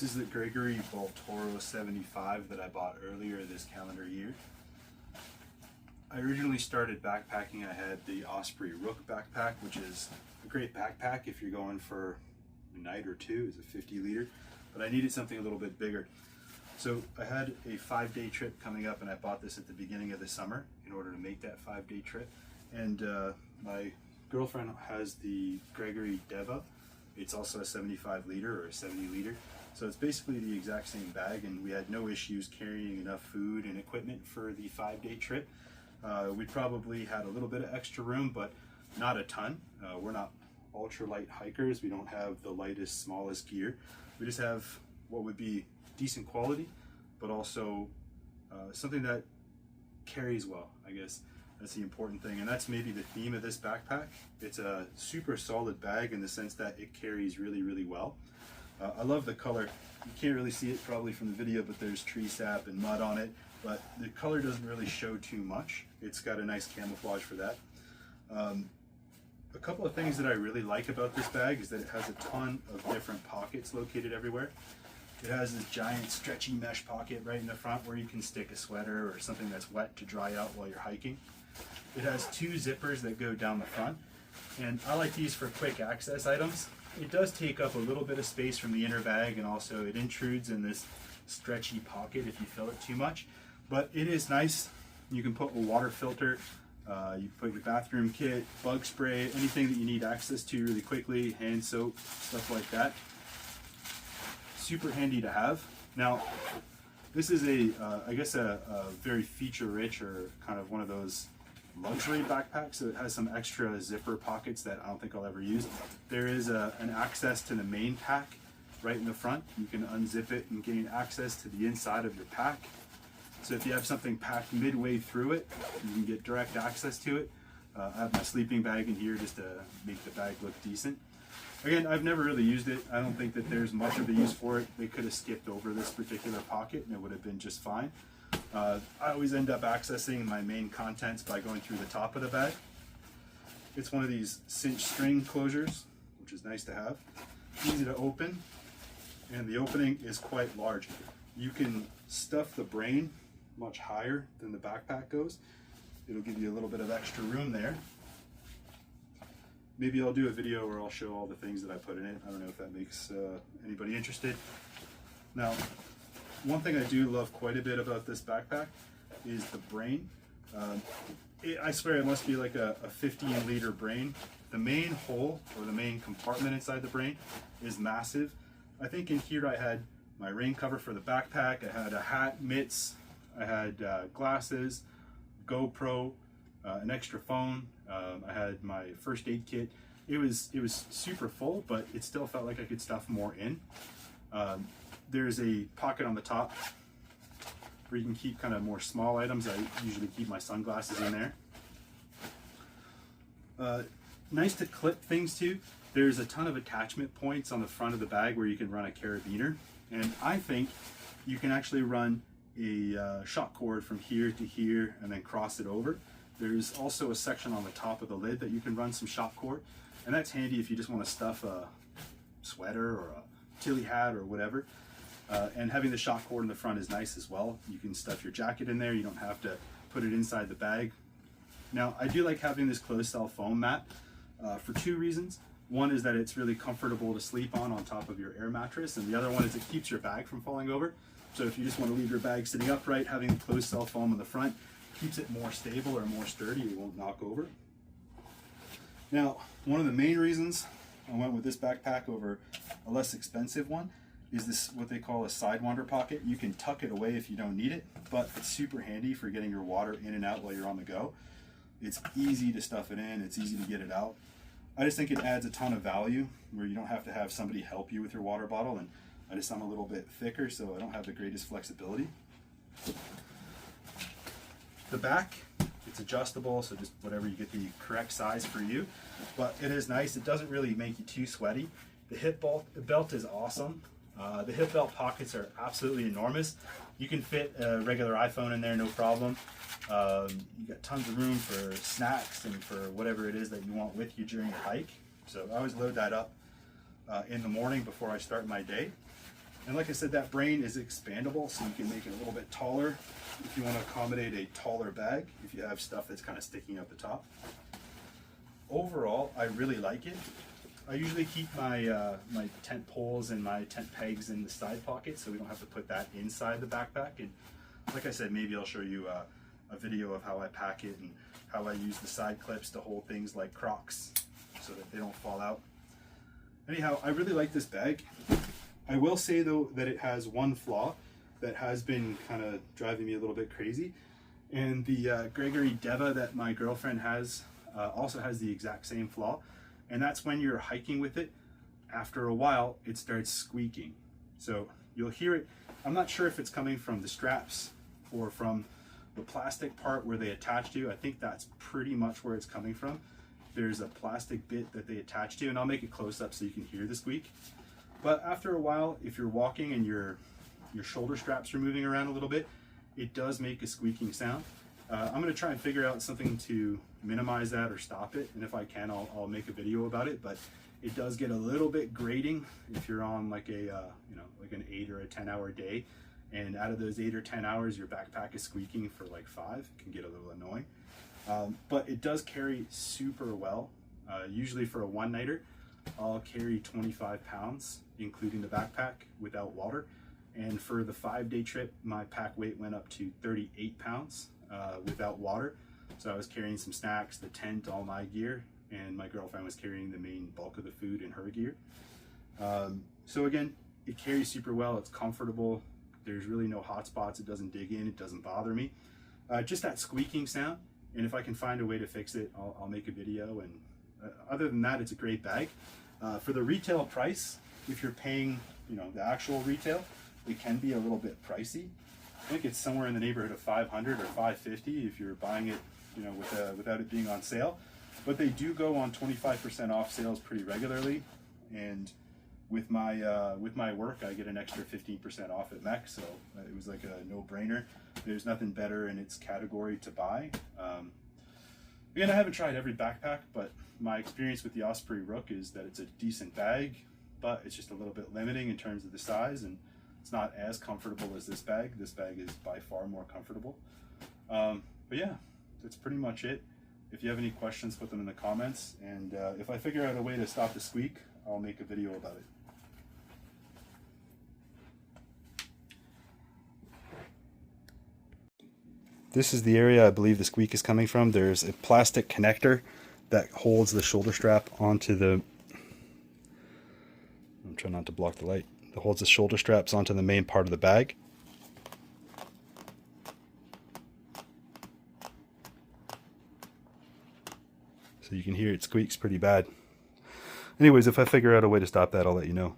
This is the Gregory Baltoro 75 that I bought earlier this calendar year. I originally started backpacking. I had the Osprey Rook backpack, which is a great backpack if you're going for a night or two. It's a 50 liter, but I needed something a little bit bigger. So I had a 5-day trip coming up, and I bought this at the beginning of the summer in order to make that 5-day trip. And my girlfriend has the Gregory Deva. It's also a 75 liter or a 70 liter. So it's basically the exact same bag, and we had no issues carrying enough food and equipment for the 5-day trip. We probably had a little bit of extra room, but not a ton. We're not ultralight hikers. We don't have the lightest, smallest gear. We just have what would be decent quality, but also something that carries well, I guess. That's the important thing, and that's maybe the theme of this backpack. It's a super solid bag in the sense that it carries really, really well. I love the color. You can't really see it probably from the video, but there's tree sap and mud on it, but the color doesn't really show too much. It's got a nice camouflage for that. A couple of things that I really like about this bag is that it has a ton of different pockets located everywhere. It has this giant stretchy mesh pocket right in the front where you can stick a sweater or something that's wet to dry out while you're hiking. It has 2 zippers that go down the front, and I like these for quick access items. It does take up a little bit of space from the inner bag, and also it intrudes in this stretchy pocket if you fill it too much, but it is nice. You can put a water filter, you can put your bathroom kit, bug spray, anything that you need access to really quickly, hand soap, stuff like that. Super handy to have. Now, this is I guess a very feature-rich, or kind of one of those luxury backpacks, so it has some extra zipper pockets that I don't think I'll ever use. There is an access to the main pack right in the front. You can unzip it and gain access to the inside of your pack. So if you have something packed midway through it, you can get direct access to it. I have my sleeping bag in here just to make the bag look decent. Again, I've never really used it. I don't think that there's much of a use for it. They could have skipped over this particular pocket and it would have been just fine. I always end up accessing my main contents by going through the top of the bag. It's one of these cinch string closures, which is nice to have. Easy to open, and the opening is quite large. You can stuff the brain much higher than the backpack goes. It'll give you a little bit of extra room there. Maybe I'll do a video where I'll show all the things that I put in it. I don't know if that makes anybody interested. Now, one thing I do love quite a bit about this backpack is the brain. I swear it must be like a 15 liter brain. The main hole, or the main compartment inside the brain, is massive. I think in here I had my rain cover for the backpack, I had a hat, mitts, I had glasses, GoPro, an extra phone, I had my first aid kit. It was super full, but it still felt like I could stuff more in. There's a pocket on the top where you can keep kind of more small items. I usually keep my sunglasses in there. Nice to clip things to. There's a ton of attachment points on the front of the bag where you can run a carabiner. And I think you can actually run a shock cord from here to here and then cross it over. There's also a section on the top of the lid that you can run some shock cord. And that's handy if you just want to stuff a sweater or a tilly hat or whatever. And having the shock cord in the front is nice as well. You can stuff your jacket in there. You don't have to put it inside the bag. Now, I do like having this closed cell foam mat for 2 reasons. One is that it's really comfortable to sleep on top of your air mattress, and the other one is it keeps your bag from falling over. So if you just want to leave your bag sitting upright, having the closed cell foam in the front keeps it more stable or more sturdy. It won't knock over. Now, one of the main reasons I went with this backpack over a less expensive one is this, what they call a sidewinder pocket. You can tuck it away if you don't need it, but it's super handy for getting your water in and out while you're on the go. It's easy to stuff it in, it's easy to get it out. I just think it adds a ton of value where you don't have to have somebody help you with your water bottle, and I'm a little bit thicker, so I don't have the greatest flexibility. The back, it's adjustable, so just whatever, you get the correct size for you, but it is nice. It doesn't really make you too sweaty. The hip belt is awesome. The hip belt pockets are absolutely enormous. You can fit a regular iPhone in there, no problem. You got tons of room for snacks and for whatever it is that you want with you during your hike. So I always load that up in the morning before I start my day. And like I said, that brain is expandable, so you can make it a little bit taller if you want to accommodate a taller bag, if you have stuff that's kind of sticking out the top. Overall, I really like it. I usually keep my my tent poles and my tent pegs in the side pocket, so we don't have to put that inside the backpack. And like I said, maybe I'll show you a video of how I pack it and how I use the side clips to hold things like Crocs so that they don't fall out. Anyhow, I really like this bag. I will say though that it has one flaw that has been kind of driving me a little bit crazy. And the Gregory Deva that my girlfriend has also has the exact same flaw. And that's when you're hiking with it, after a while, it starts squeaking. So you'll hear it. I'm not sure if it's coming from the straps or from the plastic part where they attach to. I think that's pretty much where it's coming from. There's a plastic bit that they attach to, and I'll make it close up so you can hear the squeak. But after a while, if you're walking and your shoulder straps are moving around a little bit, it does make a squeaking sound. I'm gonna try and figure out something to minimize that or stop it, and if I can, I'll make a video about it. But it does get a little bit grating if you're on like a like an 8 or a 10-hour day, and out of those 8 or 10 hours your backpack is squeaking for like 5. It can get a little annoying, but it does carry super well. Usually for a one-nighter, I'll carry 25 pounds including the backpack without water, and for the 5-day trip my pack weight went up to 38 pounds without water. So I was carrying some snacks, the tent, all my gear, and my girlfriend was carrying the main bulk of the food in her gear. So again, it carries super well, it's comfortable, there's really no hot spots, it doesn't dig in, it doesn't bother me. Just that squeaking sound, and if I can find a way to fix it, I'll make a video. And other than that, it's a great bag. For the retail price, if you're paying the actual retail, it can be a little bit pricey. I think it's somewhere in the neighborhood of $500 or $550 if you're buying it without it being on sale. But they do go on 25% off sales pretty regularly, and with my work I get an extra 15% off at MEC, so it was like a no-brainer. There's nothing better in its category to buy. Again, I haven't tried every backpack, but my experience with the Osprey Rook is that it's a decent bag, but it's just a little bit limiting in terms of the size, and it's not as comfortable as this bag. This bag is by far more comfortable. But yeah, that's pretty much it. If you have any questions, put them in the comments, and if I figure out a way to stop the squeak, I'll make a video about it. This is the area I believe the squeak is coming from. There's a plastic connector that holds the shoulder strap onto the... I'm trying not to block the light. That holds the shoulder straps onto the main part of the bag. So you can hear it squeaks pretty bad. Anyways, if I figure out a way to stop that, I'll let you know.